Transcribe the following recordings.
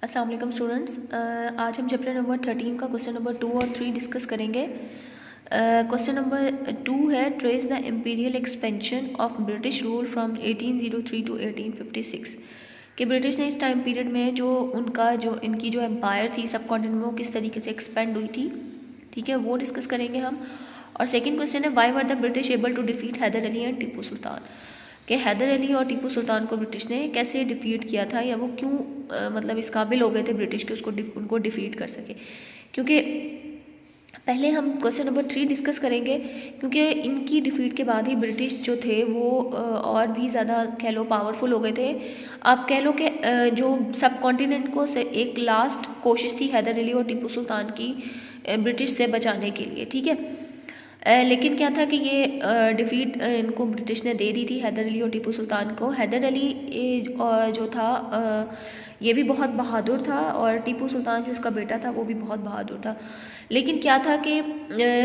अस्सलाम वालेकुम स्टूडेंट्स। आज हम चैप्टर नंबर 13 का क्वेश्चन नंबर 2 और 3 डिस्कस करेंगे। क्वेश्चन नंबर 2 है trace the imperial expansion of British rule from 1803 to 1856 कि ब्रिटिश ने इस टाइम पीरियड में जो इनकी जो एम्पायर थी सब कॉन्टिनेंट में वो किस तरीके से एक्सपेंड हुई थी, ठीक है, वो डिस्कस करेंगे हम। और सेकेंड क्वेश्चन है why were the British able to defeat Hyder Ali and Tipu Sultan, कि हैदर अली और टीपू सुल्तान को ब्रिटिश ने कैसे डिफीट किया था या वो क्यों मतलब इस काबिल हो गए थे ब्रिटिश के उनको डिफीट कर सके। क्योंकि पहले हम क्वेश्चन नंबर 3 डिस्कस करेंगे, क्योंकि इनकी डिफीट के बाद ही ब्रिटिश जो थे वो और भी ज़्यादा कह लो पावरफुल हो गए थे। आप कह लो कि जो सब कॉन्टिनेंट को से एक लास्ट कोशिश थी हैदर अली और टीपू सुल्तान की ब्रिटिश से बचाने के लिए, ठीक है। लेकिन क्या था कि ये डिफीट इनको ब्रिटिश ने दे दी थी हैदर अली और टीपू सुल्तान को। हैदर अली जो था ये भी बहुत बहादुर था और टीपू सुल्तान जो इसका बेटा था वो भी बहुत बहादुर था। लेकिन क्या था कि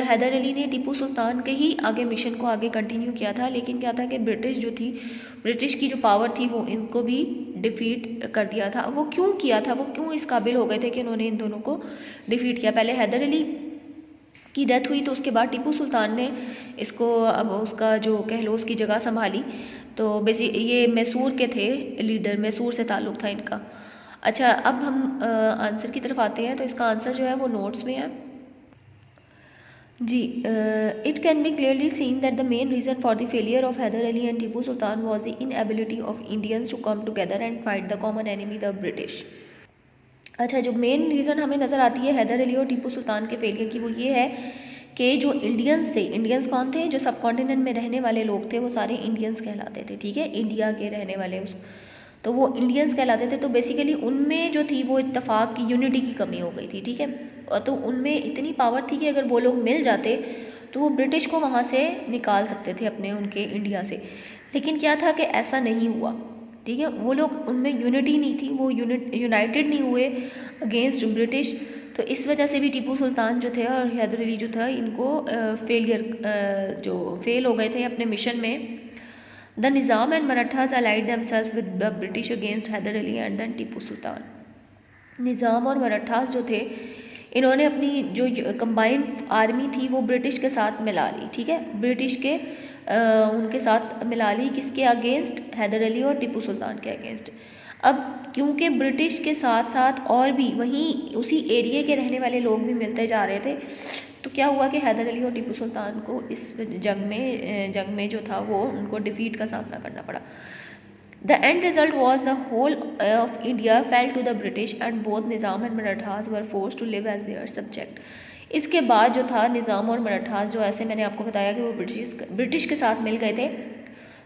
हैदर अली ने टीपू सुल्तान के ही आगे मिशन को आगे कंटिन्यू किया था, लेकिन क्या था कि ब्रिटिश जो थी, ब्रिटिश की जो पावर थी वो इनको भी डिफीट कर दिया था। वो क्यों किया था, वो क्यों इस काबिल हो गए थे कि उन्होंने इन दोनों को डिफीट किया। पहले हैदर अली की डेथ हुई तो उसके बाद टीपू सुल्तान ने इसको अब उसका जो कह लो उसकी जगह संभाली। तो ये मैसूर के थे लीडर, मैसूर से ताल्लुक़ था इनका। अच्छा, अब हम आंसर की तरफ आते हैं। तो इसका आंसर जो है वो नोट्स में है जी। It can be clearly seen that the main reason for the failure of Hyder Ali and Tipu Sultan was the inability of Indians to come together and fight the common enemy the British. अच्छा, जो main reason हमें नज़र आती है हैदर अली और टीपू सुल्तान के failure की वो ये है कि जो इंडियंस थे, इंडियंस कौन थे, जो सब कॉन्टिनेंट में रहने वाले लोग थे वो सारे इंडियंस कहलाते थे, ठीक है, इंडिया के रहने वाले तो वो इंडियंस कहलाते थे। तो बेसिकली उनमें जो थी वो इत्तेफाक की, यूनिटी की कमी हो गई थी, ठीक है। और तो उनमें इतनी पावर थी कि अगर वो लोग मिल जाते तो वो ब्रिटिश को वहाँ से निकाल सकते थे अपने उनके इंडिया से। लेकिन क्या था कि ऐसा नहीं हुआ, ठीक है। वो लोग, उनमें यूनिटी नहीं थी, वो यूनाइटेड नहीं हुए अगेंस्ट ब्रिटिश। तो इस वजह से भी टीपू सुल्तान जो थे और हैदर अली जो था इनको जो फेल हो गए थे अपने मिशन में। The Nizam and Marathas allied themselves with the British against Hyder Ali and then Tipu Sultan. Nizam और मराठास जो थे इन्होंने अपनी जो कंबाइंड आर्मी थी वो ब्रिटिश के साथ मिला ली, ठीक है, ब्रिटिश के उनके साथ मिला ली। किसके अगेंस्ट? हैदर अली और टीपू सुल्तान के अगेंस्ट। अब क्योंकि ब्रिटिश के साथ साथ और भी वहीं उसी एरिया के रहने वाले लोग भी मिलते जा रहे थे, तो क्या हुआ कि हैदर अली और टीपू सुल्तान को इस जंग में जो था वो उनको डिफीट का सामना करना पड़ा। The end result was the whole of India fell to the British and both Nizam and Marathas were forced to live as their subject। इसके बाद जो था निज़ाम और मराठास जो, ऐसे मैंने आपको बताया कि वो ब्रिटिश के साथ मिल गए थे,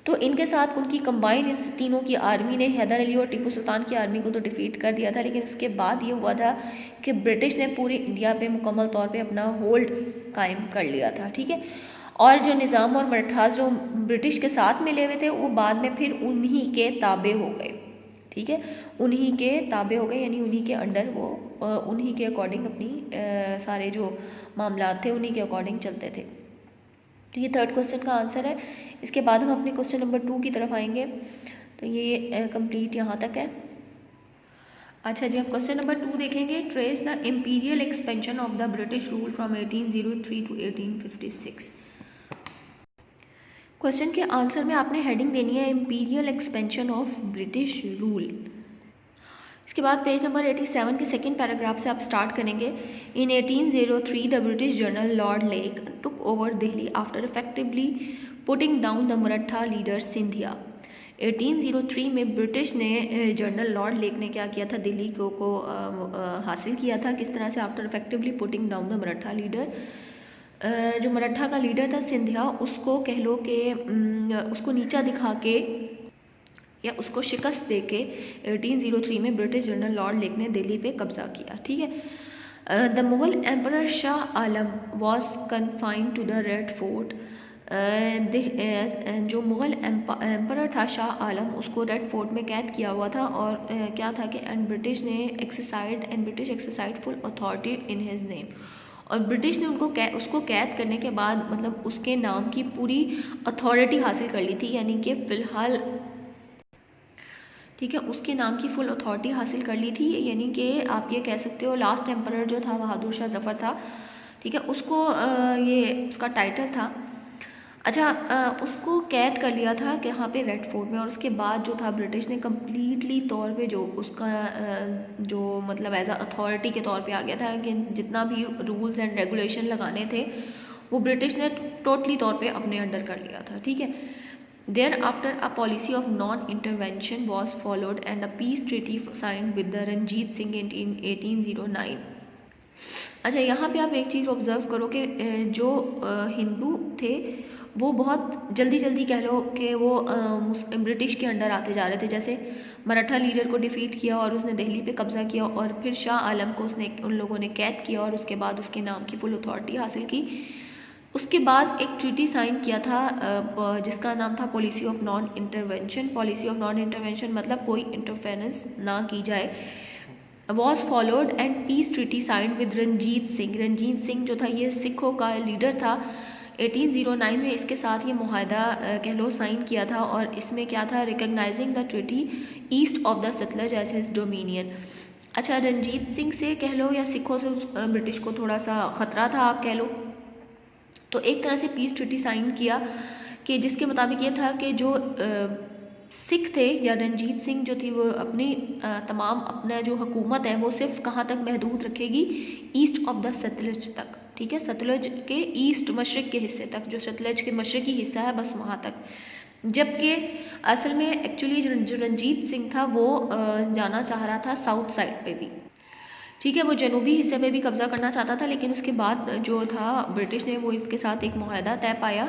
तो इनके साथ उनकी कंबाइन इन तीनों की आर्मी ने हैदर अली और टीपू सुल्तान की आर्मी को तो डिफीट कर दिया था। लेकिन उसके बाद ये हुआ था कि ब्रिटिश ने पूरे इंडिया पे मुकम्मल तौर पे अपना होल्ड कायम कर लिया था, ठीक है। और जो निज़ाम और मराठास जो ब्रिटिश के साथ मिले हुए थे वो बाद में फिर उन्हीं के ताबे हो गए, ठीक है, उन्हीं के ताबे हो गए, यानी उन्हीं के अंडर वो उन्हीं के अकॉर्डिंग अपनी सारे जो मामला थे उन्हीं के अकॉर्डिंग चलते थे। तो ये थर्ड क्वेश्चन का आंसर है। इसके बाद हम अपने क्वेश्चन नंबर 2 की तरफ आएंगे। तो ये कंप्लीट यहाँ तक है। अच्छा जी, अब क्वेश्चन नंबर 2 देखेंगे। Trace the imperial expansion of the British rule from 1803 to 1856। Question के आंसर में आपने हेडिंग देनी है imperial expansion of British rule. इसके बाद पेज नंबर 87 के सेकेंड पैराग्राफ से आप स्टार्ट करेंगे। इन 1803 the British general Lord lake took over Delhi after effectively putting down the Maratha leader Scindia. 1803 में ब्रिटिश ने जनरल लॉर्ड लेक ने क्या किया था, दिल्ली को हासिल किया था। किस तरह से? After effectively putting down the Maratha leader, जो मराठा का लीडर था सिंधिया, उसको कह लो कि उसको नीचा दिखा के या उसको शिकस्त दे के 1803 में ब्रिटिश जनरल लॉर्ड लेक ने दिल्ली पे कब्जा किया, ठीक है। The Mughal emperor Shah Alam was confined to the Red Fort. जो मुगल एम्परर था शाह आलम, उसको रेड फोर्ट में कैद किया हुआ था। और क्या था कि British exercise full authority in his name. और ब्रिटिश ने उसको कैद करने के बाद मतलब उसके नाम की पूरी अथॉरिटी हासिल कर ली थी, यानी कि फ़िलहाल ठीक है, उसके नाम की फुल अथॉरिटी हासिल कर ली थी, यानी कि आप ये कह सकते हो लास्ट एम्परर जो था बहादुर शाह जफ़र था, ठीक है, उसको ये उसका टाइटल था। अच्छा, उसको कैद कर लिया था कि यहाँ पे रेड फोर्ट में, और उसके बाद जो था ब्रिटिश ने कम्प्लीटली तौर पे जो उसका जो मतलब एज अ अथॉरिटी के तौर पे आ गया था कि जितना भी रूल्स एंड रेगुलेशन लगाने थे वो ब्रिटिश ने टोटली तौर पे अपने अंडर कर लिया था, ठीक है। Thereafter a policy of non intervention was followed and a peace treaty signed with the Ranjit Singh in 1809। अच्छा, यहाँ पे आप एक चीज़ ऑब्जर्व करो कि जो हिंदू थे वो बहुत जल्दी जल्दी कह लो कि वो ब्रिटिश के अंडर आते जा रहे थे। जैसे मराठा लीडर को डिफीट किया और उसने दिल्ली पे कब्जा किया, और फिर शाह आलम को उसने उन लोगों ने कैद किया और उसके बाद उसके नाम की फुल अथॉरिटी हासिल की। उसके बाद एक ट्रीटी साइन किया था जिसका नाम था policy of non intervention. Policy of non intervention मतलब कोई इंटरफेरेंस ना की जाए, was followed and peace treaty signed with Ranjit Singh. Ranjit Singh जो था ये सिखों का लीडर था। 1809 में इसके साथ ये मुआहदा कह लो साइन किया था, और इसमें क्या था, recognising the treaty east of the Sutlej as his dominion. अच्छा, रंजीत सिंह से कह लो या सिखों से ब्रिटिश को थोड़ा सा ख़तरा था आप कह लो, तो एक तरह से पीस ट्रीटी साइन किया कि जिसके मुताबिक ये था कि जो सिख थे या रंजीत सिंह जो थी वो अपनी तमाम अपना जो हुकूमत है वो सिर्फ कहाँ तक महदूद रखेगी, ईस्ट ऑफ द सतलज तक, ठीक है, सतलज के ईस्ट मशरक़ के हिस्से तक, जो सतलज के मशरक़ी हिस्सा है बस वहाँ तक। जबकि असल में एक्चुअली जो रंजीत सिंह था वो जाना चाह रहा था साउथ साइड पे भी, ठीक है, वो जनूबी हिस्से पे भी कब्जा करना चाहता था, लेकिन उसके बाद जो था ब्रिटिश ने वो इसके साथ एक मुआहदा तय पाया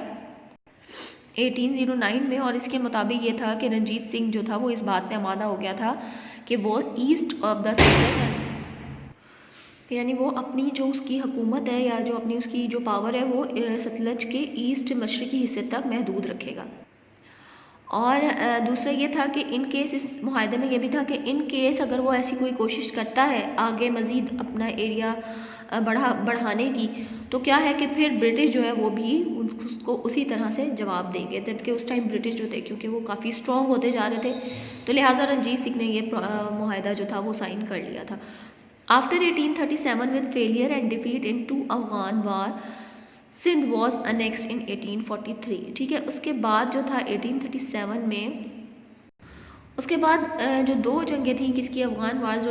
1809 में, और इसके मुताबिक ये था कि रंजीत सिंह जो था वो इस बात पे आमादा हो गया था कि वो ईस्ट ऑफ द सतलज, यानी वो अपनी जो उसकी हुकूमत है या जो अपनी उसकी जो पावर है वो सतलज के ईस्ट मशरक़ी हिस्से तक महदूद रखेगा। और दूसरा ये था कि इन केस इस मुआहदे में ये भी था कि इन केस अगर वो ऐसी कोई कोशिश करता है आगे मज़ीद अपना एरिया बढ़ाने की, तो क्या है कि फिर ब्रिटिश जो है वो भी उसको उसी तरह से जवाब देंगे। जबकि उस टाइम ब्रिटिश जो थे क्योंकि वो काफ़ी स्ट्रॉन्ग होते जा रहे थे, तो लिहाजा रंजीत सिंह ने ये मुआहदा जो था वो साइन कर लिया था। After 1837 with failure and defeat in 2 Afghan war, Sindh was annexed in 1843, ठीक है। उसके बाद जो था 1837 में, उसके बाद जो 2 जंगें थी किसकी, अफगान वार जो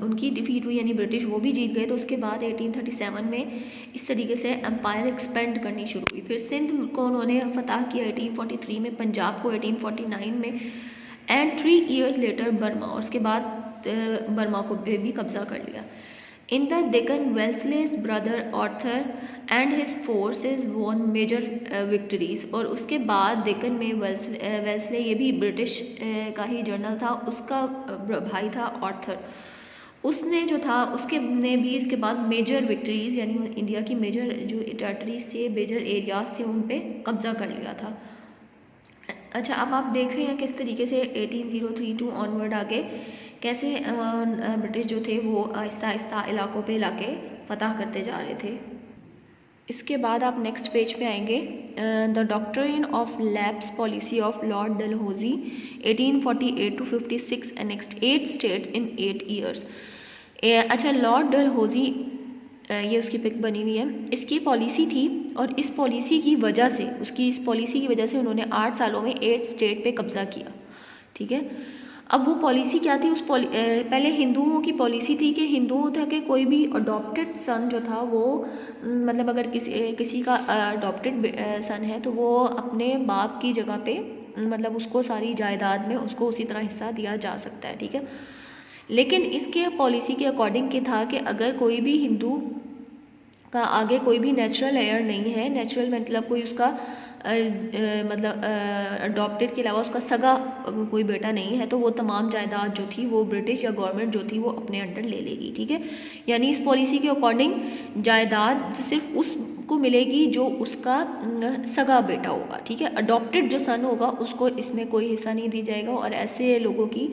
उनकी डिफीट हुई यानी ब्रिटिश वो भी जीत गए, तो उसके बाद 1837 में इस तरीके से एम्पायर एक्सपेंड करनी शुरू हुई। फिर सिंध को उन्होंने फतह किया 1843 में, पंजाब को 1849 में, एंड 3 ईयर्स लेटर बर्मा, और उसके बाद बर्मा को भी कब्जा कर लिया। In the Deccan Wellesley's brother Arthur and his forces won major victories, और उसके बाद डेक्कन में वेल्सले ये भी ब्रिटिश का ही जनरल था, उसका भाई था आर्थर, उसने जो था उसके ने भी इसके बाद मेजर विक्ट्रीज यानी इंडिया की मेजर जो टेरिटरीज थे, मेजर एरियाज थे, उन पे कब्जा कर लिया था। अच्छा, अब आप देख रहे हैं किस तरीके से 1803 ऑनवर्ड आगे कैसे ब्रिटिश जो थे वो आहिस्ता आहिस्ता इलाकों पे इलाके फतह करते जा रहे थे। इसके बाद आप नेक्स्ट पेज पे आएंगे, the doctrine of lapse policy of Lord Dalhousie 1848 to 56 annexed 8 states in 8 years. अच्छा, लॉर्ड डलहौजी ये उसकी पिक बनी हुई है, इसकी पॉलिसी थी, और इस पॉलिसी की वजह से इस पॉलिसी की वजह से उन्होंने 8 सालों में 8 स्टेट पे कब्जा किया, ठीक है। अब वो पॉलिसी क्या थी, पहले हिंदुओं की पॉलिसी थी कि हिंदुओं था कि कोई भी अडॉप्टेड सन जो था वो मतलब अगर किसी का अडॉप्टेड सन है तो वो अपने बाप की जगह पे मतलब उसको सारी जायदाद में उसको उसी तरह हिस्सा दिया जा सकता है, ठीक है। लेकिन इसके पॉलिसी के अकॉर्डिंग के था कि अगर कोई भी हिंदू का आगे कोई भी नेचुरल हेयर नहीं है, नेचुरल मतलब कोई उसका मतलब अडॉप्टेड के अलावा उसका सगा कोई बेटा नहीं है, तो वो तमाम जायदाद जो थी वो ब्रिटिश या गवर्नमेंट जो थी वो अपने अंडर ले लेगी, ठीक है। यानी इस पॉलिसी के अकॉर्डिंग जायदाद सिर्फ उसको मिलेगी जो उसका सगा बेटा होगा, ठीक है। अडॉप्टेड जो सन होगा उसको इसमें कोई हिस्सा नहीं दी जाएगा, और ऐसे लोगों की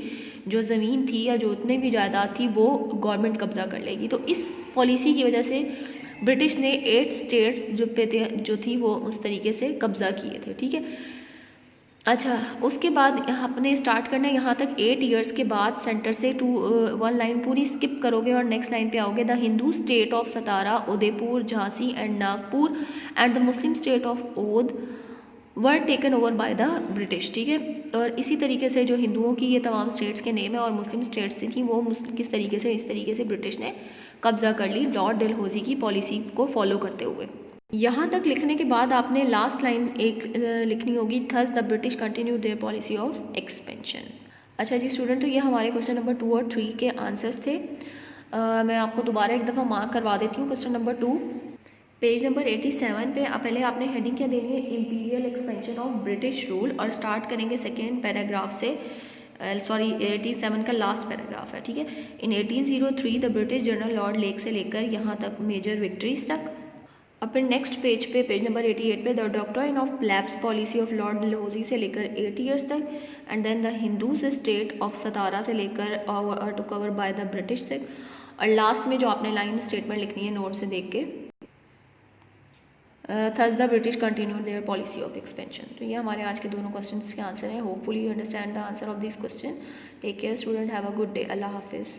जो ज़मीन थी या जो उतने भी जायदाद थी वो गवर्नमेंट कब्जा कर लेगी। तो इस पॉलिसी की वजह से ब्रिटिश ने 8 स्टेट्स जो थी वो उस तरीके से कब्जा किए थे, ठीक है। अच्छा, उसके बाद आपने स्टार्ट करना है यहाँ तक 8 ईयर्स के बाद सेंटर से 1 लाइन पूरी स्किप करोगे और नेक्स्ट लाइन पे आओगे। The Hindu state of Satara, Udaipur, Jhansi and Nagpur and the Muslim state of Oudh were taken over by the British. ठीक है, और इसी तरीके से जो हिंदुओं की ये तमाम स्टेट्स के नेम है और मुस्लिम स्टेट्स थी वो किस तरीके से इस तरीके से ब्रिटिश ने कब्जा कर ली लॉर्ड डलहौजी की पॉलिसी को फॉलो करते हुए। यहाँ तक लिखने के बाद आपने लास्ट लाइन एक लिखनी होगी, thus the British continue their policy of expansion. अच्छा जी स्टूडेंट, तो ये हमारे क्वेश्चन नंबर 2 और 3 के आंसर्स थे। मैं आपको दोबारा एक दफ़ा मार्क करवा देती हूँ। क्वेश्चन नंबर 2 पेज नंबर 87 पे पहले आपने हेडिंग क्या देनी है, imperial expansion of British rule, और स्टार्ट करेंगे सेकेंड पैराग्राफ से। 87 का लास्ट पैराग्राफ है। ठीक है, in 1803 the British general Lord Lake से लेकर यहाँ तक मेजर विक्ट्रीज तक। अब फिर नेक्स्ट पेज पे पेज नंबर 88 पे the doctrine of lapse policy of Lord Dalhousie से लेकर 8 ईयर्स तक, and then the Hindus state of Satara से लेकर to cover bye the British तक, और लास्ट में जो आपने लाइन स्टेटमेंट लिखनी है नोट से देख के, thus the British continue their policy of expansion. तो ये हमारे आज के दोनों क्वेश्चंस के आंसर हैं। Hopefully you understand the answer of this question. Take care student, have a good day. Allah हाफिज़।